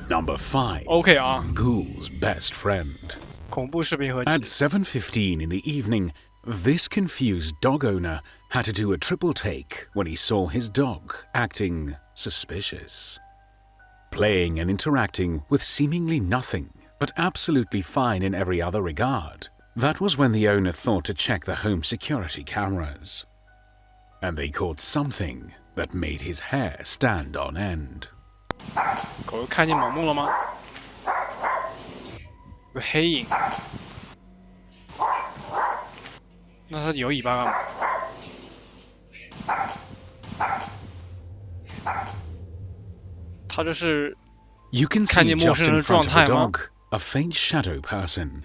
Number 5. OK 啊， Ghoul's best friend. 恐怖视频合 At 集。 7:15 in the evening, this confused dog owner had to do a triple take when he saw his dog acting suspicious. Playing and interacting with seemingly nothing, but absolutely fine in every other regard. That was when the owner thought to check the home security cameras. And they caught something that made his hair stand on end. 狗看见某木了吗？有个黑影。那它有尾巴干嘛？它这是 You can 看 see 见陌 just 生人 in 的状 front of 态 the 吗？ dog a faint shadow person.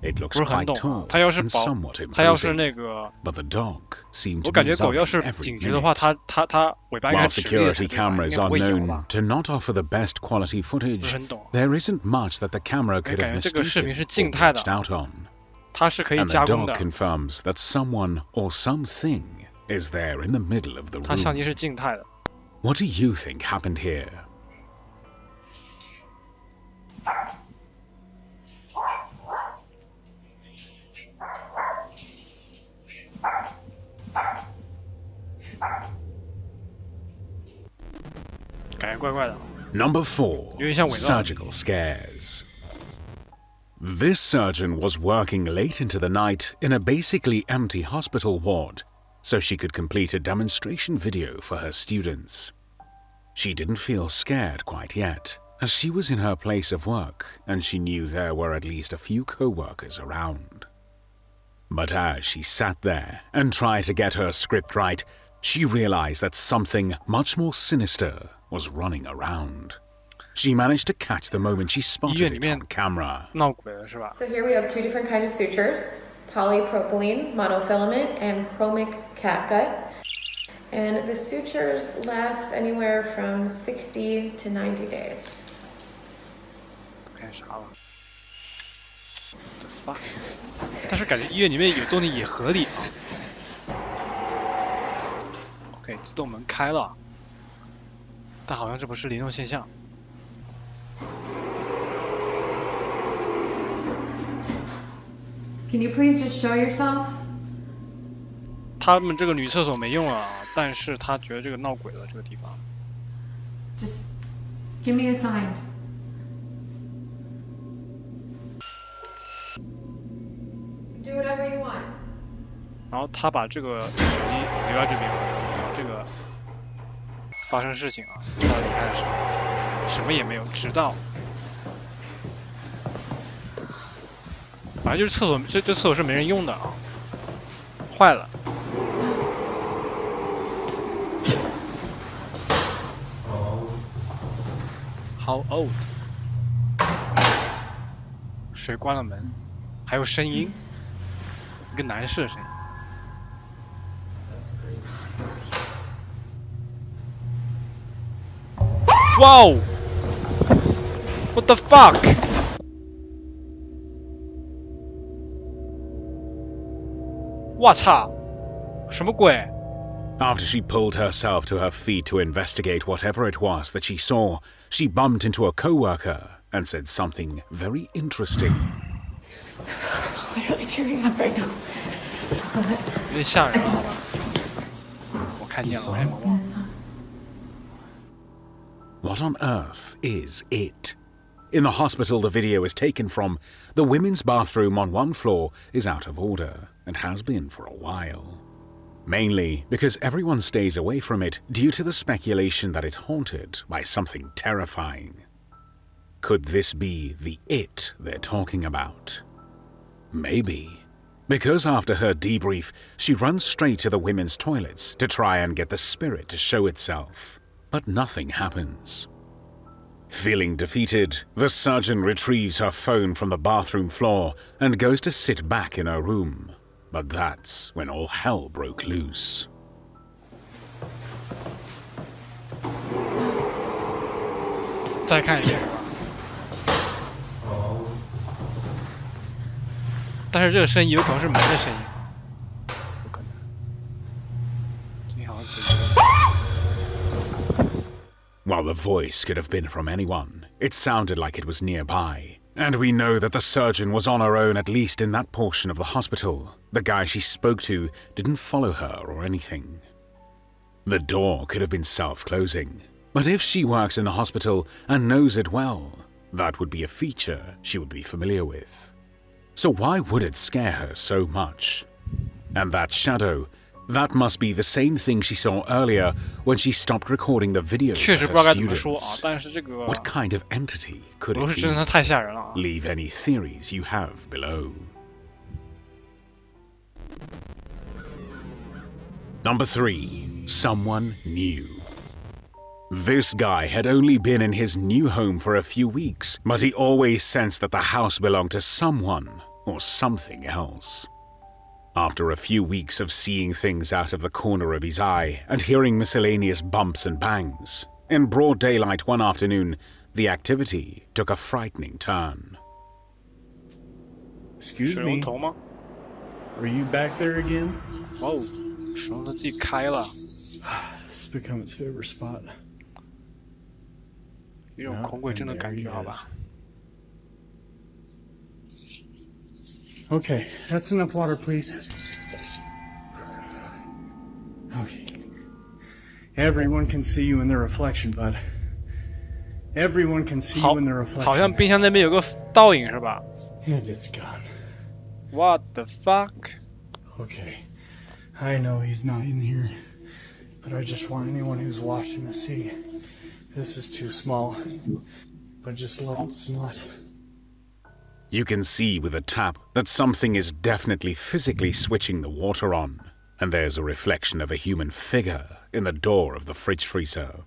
It looks 不是很 quite 懂啊 tall 它要是 and 保 somewhat 它要是 imposing, 那个， but the dog seemed 我 to 感 be 觉狗要 loving 是 every 警觉的话， minute. 它尾巴应该 While 直立的才 security 对吧？应 cameras 该 are 不会摇 known 吧？ to not offer the best quality 不是 footage, 很懂。 there isn't much that the camera could have 感觉这个视 mistaken 频是 or 静态的 glitched out on. 它是可以 And the 加工 dog 的， confirms that someone or something is there in the middle of the 它相 room. 机是静态的。 What do you think happened here? Number 4. 有点像伪造。 Surgical scares. This surgeon was working late into the night in a basically empty hospital ward, so she could complete a demonstration video for her students. She didn't feel scared quite yet, as she was in her place of work and she knew there were at least a few co-workers around. But as she sat there and tried to get her script right, she realized that something much more sinister was running around. She managed to catch the moment she spotted it on camera. 闹鬼了是吧？ So here we have two different kinds of sutures, polypropylene, monofilament, and chromic catgut. And the sutures last anywhere from 60 to 90 days. 干啥了 ？The fuck！ 但是感觉医院里面有动静也合理啊。OK， 自动门开了，但好像这不是灵动现象。 Can you please just show yourself? 他们这个女厕所没用了，但是他觉得这个闹鬼了，这个地方。 Just give me a sign. Do whatever you want. 然后他把这个手机留在这边，然后这个发生事情啊，到底开了什么？什么也没有，直到反正就是厕所，这厕所是没人用的啊，坏了。How old？ 谁关了门？还有声音，一个男士的声音。哇哦 ！What the fuck？ 我操！什么鬼？ After she pulled herself to her feet to investigate whatever it was that she saw, she bumped into a co-worker and said something very interesting. Literally tearing up right now. Is that it? 有点吓人，好吧？我看见了，哎，毛毛。 What on earth is it? In the hospital the video is taken from, the women's bathroom on one floor is out of order and has been for a while. Mainly because everyone stays away from it due to the speculation that it's haunted by something terrifying. Could this be the it they're talking about? Maybe. Because after her debrief, she runs straight to the women's toilets to try and get the spirit to show itself. But nothing happens. Feeling defeated, the surgeon retrieves her phone from the bathroom floor and goes to sit back in her room. But that's when all hell broke loose. 再看一遍。但是这个声音有可能是门的声音，有可能。这好像只是。 While the voice could have been from anyone, it sounded like it was nearby. And we know that the surgeon was on her own at least in that portion of the hospital. The guy she spoke to didn't follow her or anything. The door could have been self-closing, but if she works in the hospital and knows it well, that would be a feature she would be familiar with. So why would it scare her so much? And that shadow, that must be the same thing she saw earlier when she stopped recording the video for her students. What kind of entity could it be? Leave any theories you have below. Number 3. Someone new. This guy had only been in his new home for a few weeks, but he always sensed that the house belonged to someone or something else. After a few weeks of seeing things out of the corner of his eye and hearing miscellaneous bumps and bangs, in broad daylight one afternoon, the activity took a frightening turn. Excuse me? Are you back there again? Whoa, 水龙头自己开了。 This has become its favorite spot. 有种恐鬼症的感觉，好吧？ Okay, that's enough water, please. Okay. Everyone can see you in the reflection, bud. Everyone can see you in the reflection. 好像冰箱那边有个倒影是吧 And it's gone.？What the fuck? Okay. I know he's not in here, but I just want anyone who's watching to see. This is too small, but just let it's not. You can see with a tap that something is definitely physically switching the water on, and there's a reflection of a human figure in the door of the fridge freezer.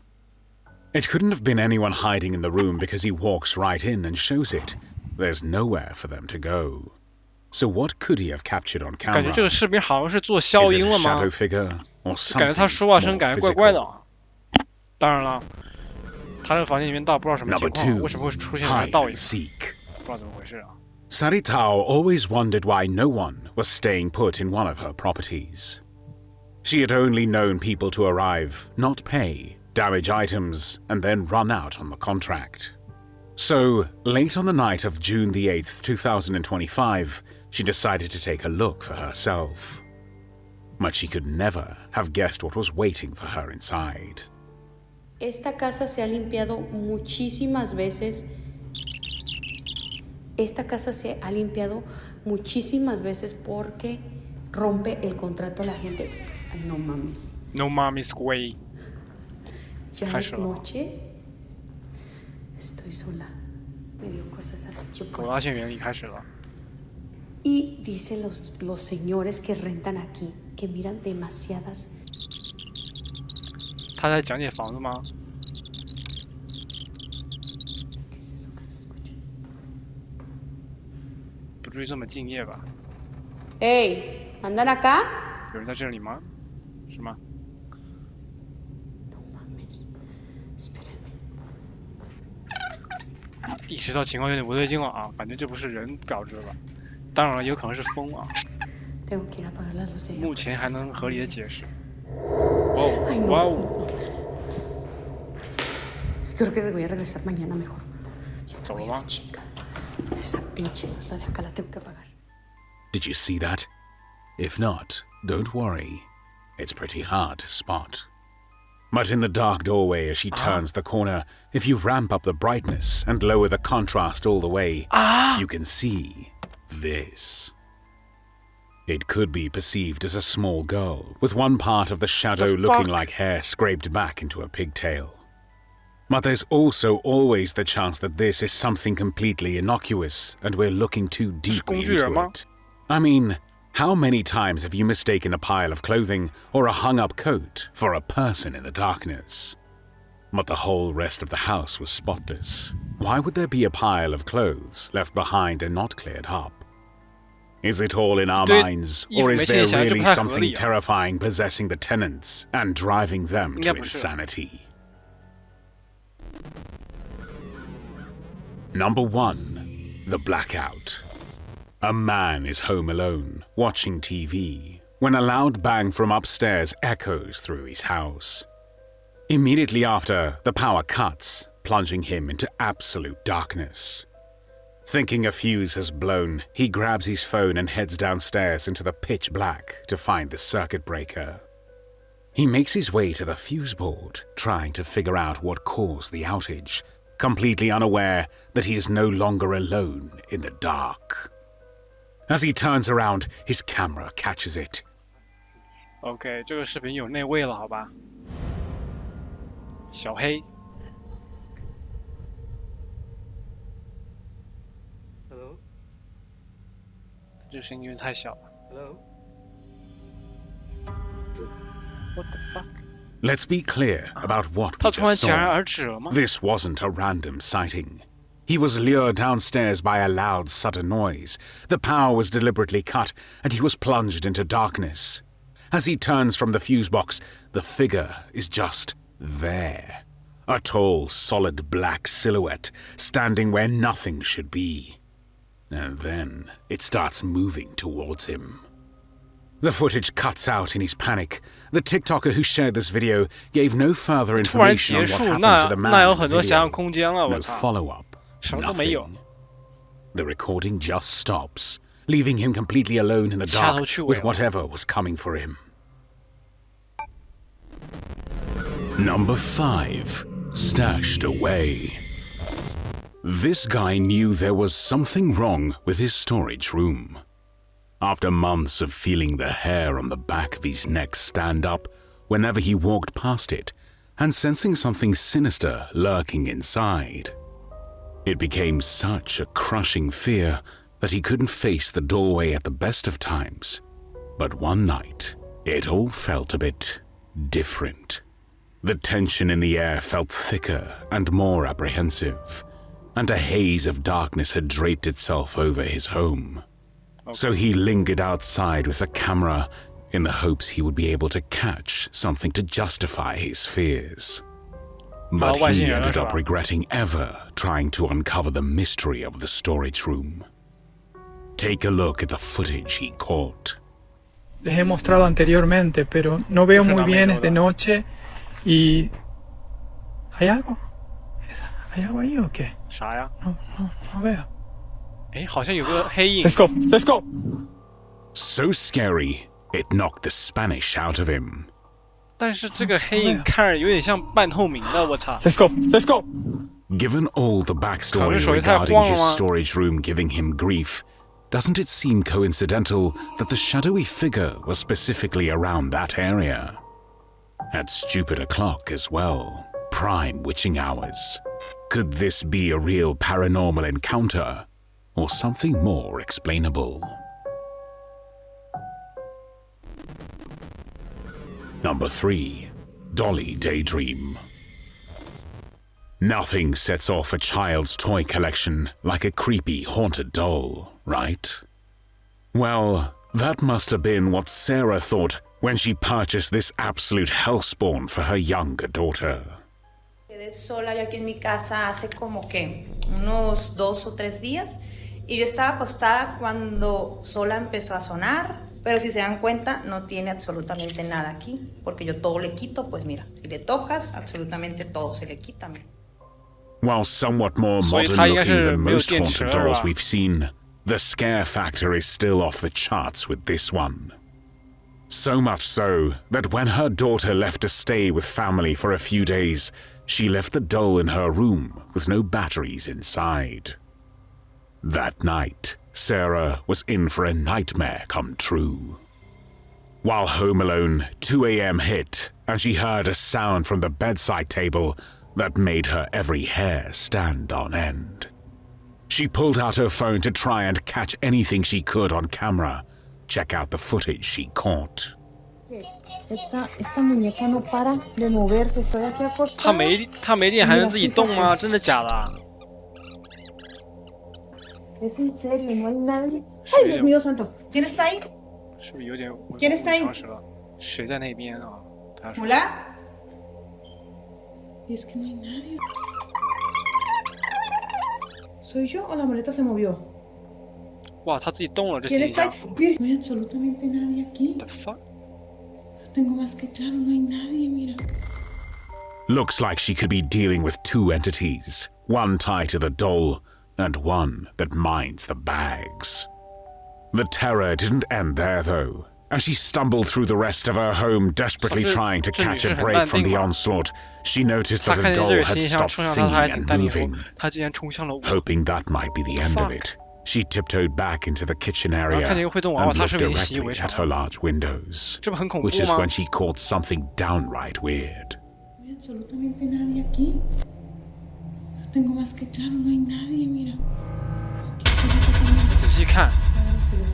It couldn't have been anyone hiding in the room because he walks right in and shows it. There's nowhere for them to go. So what could he have captured on camera? 感觉这个视频好像是做消 Is it 音 a 了吗？ shadow figure or 感觉他 something 说话声 more 感觉怪怪的 physical? 啊。当然了，他这个房间里面倒不知道什么情 Number 况， 2. 为什么会出现人 Hide 倒影？ and seek. 不知道怎么回事啊。 Saritao always wondered why no one was staying put in one of her properties. She had only known people to arrive, not pay, damage items, and then run out on the contract. So, late on the night of June the 8th, 2025, she decided to take a look for herself. But she could never have guessed what was waiting for her inside. Esta casa se ha limpiado muchísimas veces. Esta casa se ha limpiado muchísimas veces porque rompe el contrato a la gente. Ay, no mames. No mommy's way. Ya 开 es 始了。 noche. Estoy sola. Me dio cosas a la 狗拉线原理开始了。 Y dicen los señores que rentan aquí que miran demasiadas. 他在讲解房子吗？ ¿Qué es eso que se escucha? 不至于这么敬业吧？ ¡Ey! ¿Andan acá? 有人在这里吗？是吗？ No mames. Espérenme. 意识到情况有点不对劲了啊，感觉这不是人搞这吧？当然了，有可能是风啊。 Tengo que ir a apagar las luces. 目前还能合理的解释。 Ay, 哇 no. 哦！ Creo que voy a regresar mañana mejor. Ya me 走 voy 了 a 吗 la chinga. Esa pinche luz, la de acá la tengo que apagar. Did you see that? If not, don't worry. It's pretty hard to spot. But in the dark doorway as she turns the corner, if you ramp up the brightness and lower the contrast all the way, you can see this. It could be perceived as a small girl, with one part of the shadow looking like hair scraped back into a pigtail. But there's also always the chance that this is something completely innocuous and we're looking too deeply into it. I mean, how many times have you mistaken a pile of clothing or a hung-up coat for a person in the darkness? But the whole rest of the house was spotless. Why would there be a pile of clothes left behind and not cleared up? Is it all in our minds, or is there really something terrifying possessing the tenants and driving them to insanity? Number 1. The Blackout. A man is home alone, watching TV, when a loud bang from upstairs echoes through his house. Immediately after, the power cuts, plunging him into absolute darkness. Thinking a fuse has blown, he grabs his phone and heads downstairs into the pitch black to find the circuit breaker. He makes his way to the fuse board, trying to figure out what caused the outage, completely unaware that he is no longer alone in the dark. As he turns around, his camera catches it. OK， 这个视频有内味了，好吧？小黑。Hello? 这声音有点太小了。Hello? What the fuck? Let's be clear about what we 他突然 just 戛然 saw. 而止了吗？ This wasn't a random sighting. He was lured downstairs by a loud, sudden noise. The power was deliberately cut, and he was plunged into darkness. As he turns from the fuse box, the figure is just there. A tall, solid black silhouette, standing where nothing should be. And then it starts moving towards him. The footage cuts out in his panic. The TikToker who shared this video gave no further 突然 information 结 on what 束， happened to the 那 man 有 in 很 the 多想象 video. 空间了，我 No 操！ follow-up. 什么都没有。 Nothing. The recording just stops, leaving him completely alone in the 掐头 dark 去尾 with 了。 whatever was coming for him. Number 5. Stashed away. This guy knew there was something wrong with his storage room. After months of feeling the hair on the back of his neck stand up whenever he walked past it, and sensing something sinister lurking inside, it became such a crushing fear that he couldn't face the doorway at the best of times. But one night, it all felt a bit different. The tension in the air felt thicker and more apprehensive, and a haze of darkness had draped itself over his home. So he lingered outside with a camera in the hopes he would be able to catch something to justify his fears. But he ended up regretting ever trying to uncover the mystery of the storage room. Take a look at the footage he caught. Les he mostrado anteriormente, pero no veo muy bien, es de noche y... ¿Hay algo? ¿Hay algo ahí o qué? 啥呀？ No veo. 哎，好像有个黑影。 Let's go, let's go! So scary, it knocked the Spanish out of him. 但是这个黑影看着有点像半透明的，我操！ Let's go, let's go! Given all the backstory 手也太 regarding 晃了 his 吗？ storage room giving him grief, doesn't it seem coincidental that the shadowy figure was specifically around that area? At stupid o'clock as well, prime witching hours. Could this be a real paranormal encounter, or something more explainable? Number 3. Dolly Daydream. Nothing sets off a child's toy collection like a creepy haunted doll, right? Well, that must have been what Sarah thought when she purchased this absolute hellspawn for her younger daughter. Quedé sola yo aquí en mi casa hace como que unos 2 o 3 días y yo estaba acostada cuando sola empezó a sonar, pero si se dan cuenta no tiene absolutamente nada aquí, porque yo todo le quito, pues mira, si le tocas absolutamente todo se le quita, mira. While somewhat more modern looking than most haunted dolls we've seen, the scare factor is still off the charts with this one. So much so that when her daughter left to stay with family for a few days, she left the doll in her room with no batteries inside. That night, Sarah was in for a nightmare come true. While home alone, 2 a.m. hit and she heard a sound from the bedside table that made her every hair stand on end. She pulled out her phone to try and catch anything she could on camera. Check out the footage she caught. Esta muñeca no para de moverse, estoy aquí acostada. 他没电还能自己动吗？真的假的？ Es en serio, no hay nadie. ¡Ay, Dios mío santo! ¿Quién está ahí? 是不是有点¿Quién está ahí? 常识了？谁在那边啊？他说。 ¿Hola? Y es que no hay nadie. ¿Soy yo o la maleta se movió? 哇，他自己动了，这 ¿Quién 形 está 象 ahí？Mire. No hay absolutamente nadie aquí. The fuck？ Tengo más que claro, no hay nadie, mira. Looks like she could be dealing with two entities, one tied to the doll and one that minds the bags. The terror didn't end there, though. As she stumbled through the rest of her home, desperately trying to catch a break from the onslaught, she noticed that the doll had stopped singing and moving. Hoping that might be the end of it, she tiptoed back into the kitchen area and looked directly at her large windows, which is when she caught something downright weird.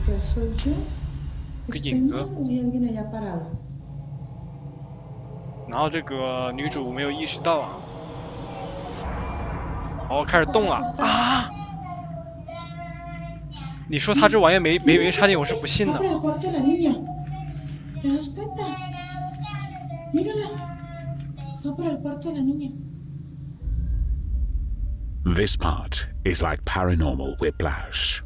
Celestial 个影子，然后这个女主没有意识到啊，然后开始动了啊！你说他这玩意没插进，我是不信的。This part is like paranormal whiplash.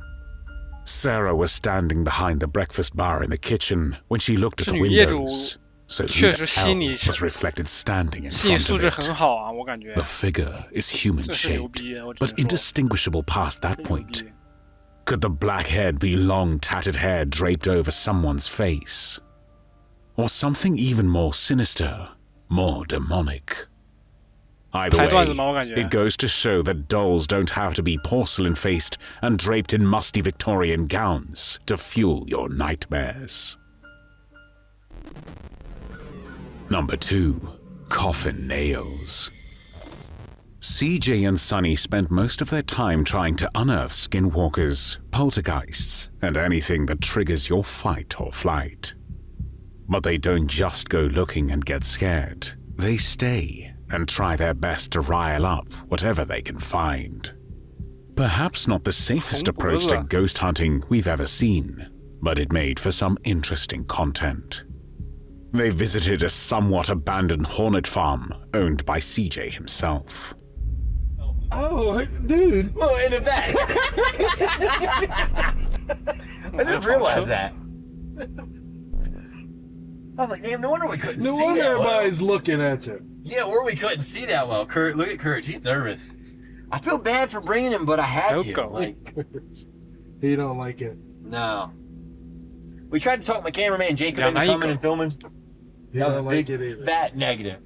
Sarah was standing behind the breakfast bar in the kitchen when she looked at the windows, so the was reflected standing in front of it. The figure is human-shaped, but indistinguishable past that point. Could the black head be long tattered hair draped over someone's face? Or something even more sinister, more demonic? Either way, it goes to show that dolls don't have to be porcelain-faced and draped in musty Victorian gowns to fuel your nightmares. Number 2. Coffin Nails. CJ and Sunny spent most of their time trying to unearth skinwalkers, poltergeists, and anything that triggers your fight or flight. But they don't just go looking and get scared. They stay and try their best to rile up whatever they can find. Perhaps not the safest approach to ghost hunting we've ever seen, but it made for some interesting content. They visited a somewhat abandoned hornet farm owned by CJ himself. Oh, dude. Well, in the back. I didn't realize that. I was like, damn, no wonder we couldn't see that well. No wonder everybody's looking at you. Yeah, or we couldn't see that well. Kurt, look at Kurt. He's nervous. I feel bad for bringing him, but I had to. Like, he don't like it. No. We tried to talk my cameraman Jacob into coming and filming. He don't like it either. Fat negative.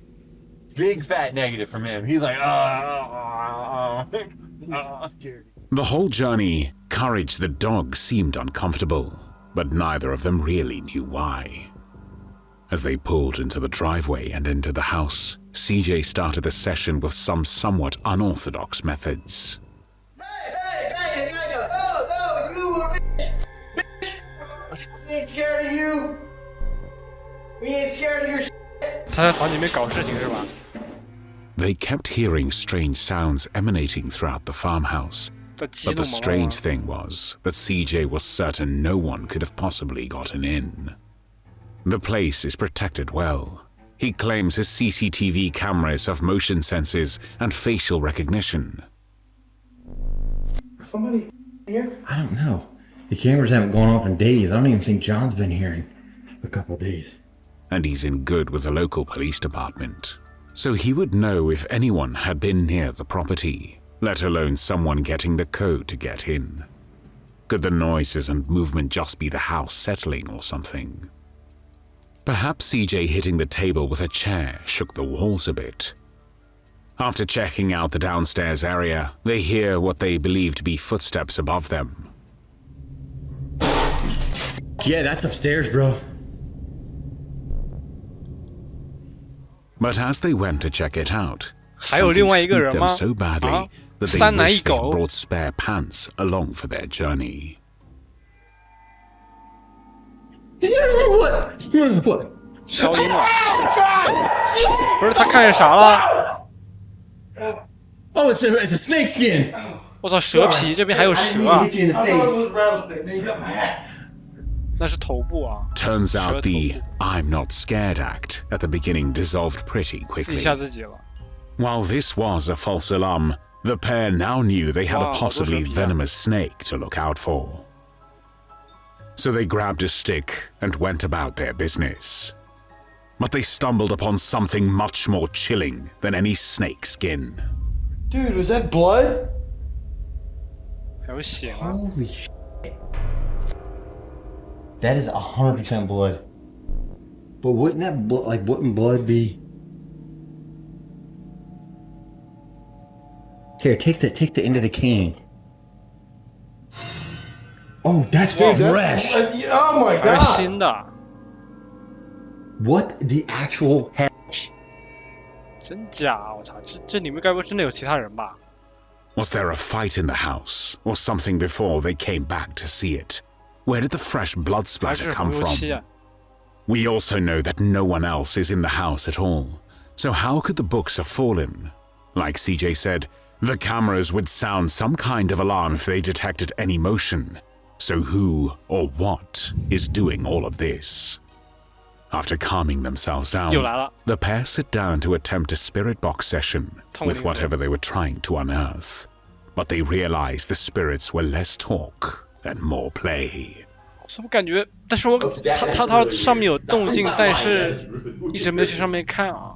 Big fat negative from him. He's like, He's scared. The whole journey, Courage the dog seemed uncomfortable, but neither of them really knew why. As they pulled into the driveway and into the house, CJ started the session with some somewhat unorthodox methods. Hey, no, you bitch! We ain't scared of you! We ain't scared of your shit! 他在房里面搞事情是吧？ They kept hearing strange sounds emanating throughout the farmhouse, but the strange thing was that CJ was certain no one could have possibly gotten in. The place is protected well. He claims his CCTV cameras have motion sensors and facial recognition. Somebody here? I don't know. The cameras haven't gone off in days. I don't even think John's been here in a couple days. And he's in good with the local police department, so he would know if anyone had been near the property, let alone someone getting the code to get in. Could the noises and movement just be the house settling or something? Perhaps CJ hitting the table with a chair shook the walls a bit. After checking out the downstairs area, they hear what they believe to be footsteps above them. Yeah, that's upstairs, bro. But as they went to check it out, 还有另外一个人吗？ so badly that they 三男一 wished they 狗。 brought spare pants along for their journey. What? 消音了。不是他看见啥了？ Oh, it's a snake skin. 我操，蛇皮这边还有蛇啊！ I thought it was rattlesnake. Then you got my hat. 那是头部啊。 Turns out the I'm not scared act at the beginning dissolved pretty 自己 quickly. 吓自己了。 While this was a false alarm, the pair now knew they had a possibly venomous snake to look out for. So they grabbed a stick and went about their business. But they stumbled upon something much more chilling than any snake skin. Dude, was that blood? 还有血吗？ Holy shit. That is 100% blood. But wouldn't that wouldn't blood be? Here, take the end of the cane. Oh, that's fresh. Oh my 还是 god. 新的？ What the actual heck? 真假？我操，这里面该不会真的有其他人吧？ Was there a fight in the house, or something before they came back to see it? Where did the fresh blood 还 splatter 是 come 红油漆 from? 啊？ We also know that no one else is in the house at all. So how could the books have fallen? Like CJ said, the cameras would sound some kind of alarm if they detected any motion. So who or what is doing all of this? After calming themselves down, 又来了。 the pair sit down to attempt a spirit box session with whatever they were trying to unearth. But they realize the spirits were less talk and more play. 怎么感觉？但是它上面有动静，但是一直没有去上面看啊。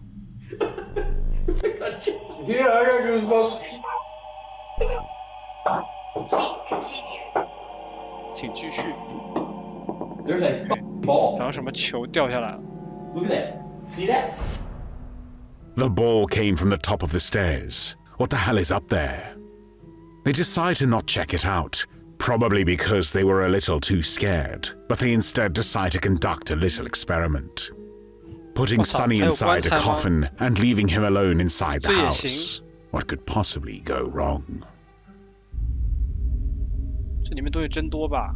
Yeah, I got goosebumps. 请继续。 There's a ball. 然后什么球掉下来了？ Look at that. See that? The ball came from the top of the stairs. What the hell is up there? They decide to not check it out, probably because they were a little too scared, but they instead decide to conduct a little experiment. Putting Sonny inside a coffin and leaving him alone inside the house. What could possibly go wrong? 这里面东西真多吧？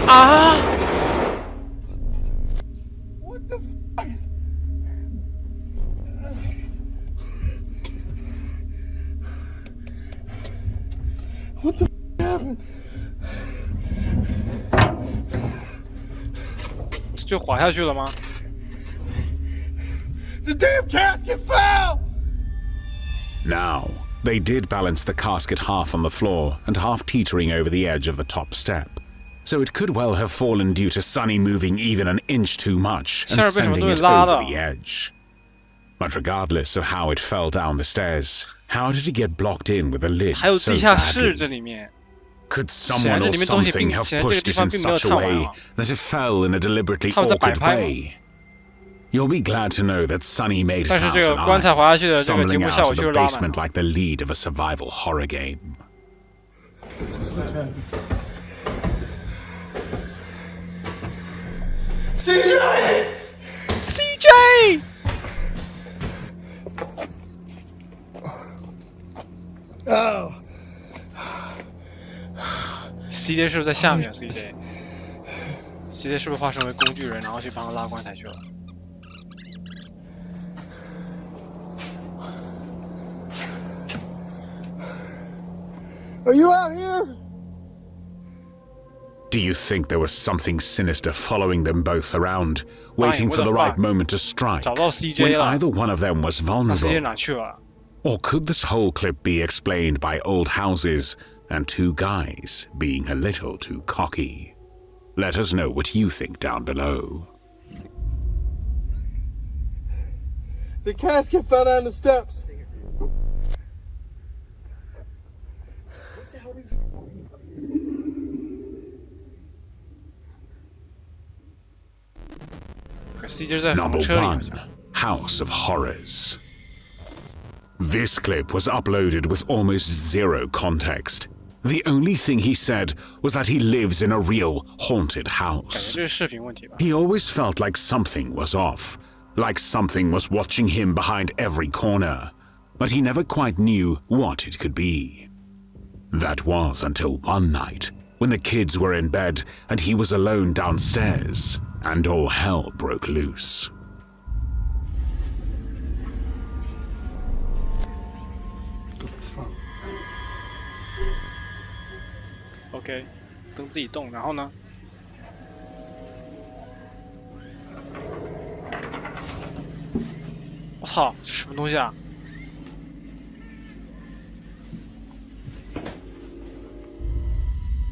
啊！ What the fuck? What the happened? 这就滑下去了吗？ The damn casket fell! Now, they did balance the casket half on the floor and half teetering over the edge of the top step. So it could well have fallen due to Sonny moving even an inch too much and sending it over the edge. But regardless of how it fell down the stairs, how did it get blocked in with the lid 还有 so 地下室 badly? 这里面。 Could someone or something have pushed it in such a way that it fell in a deliberately awkward way? You'll be glad to know that Sonny made it out alive, stumbling out of the basement like the lead of a survival horror game. CJ! CJ! Oh. CJ 是不是在下面 ？CJ 是不是化身为工具人，然后去帮他拉棺材去了？ Are you out here? Do you think there was something sinister following them both around, waiting for the right moment to strike, when either one of them was vulnerable? 哪去了？ Or could this whole clip be explained by old houses and two guys being a little too cocky? Let us know what you think down below. The casket fell down the steps. Number 1. House of Horrors. This clip was uploaded with almost zero context. The only thing he said was that he lives in a real haunted house. He always felt like something was off, like something was watching him behind every corner, but he never quite knew what it could be. That was until one night, when the kids were in bed and he was alone downstairs, and all hell broke loose. OK， 灯自己动，然后呢？我操，这什么东西啊？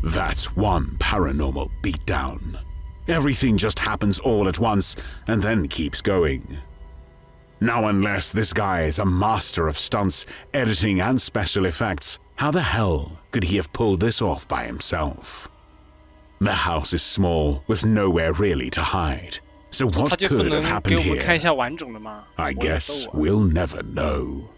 That's one paranormal beatdown. Everything just happens all at once and then keeps going. Now, unless this guy is a master of stunts, editing and special effects, how the hell could he have pulled this off by himself? The house is small, with nowhere really to hide. So what could have happened here? I guess we'll never know.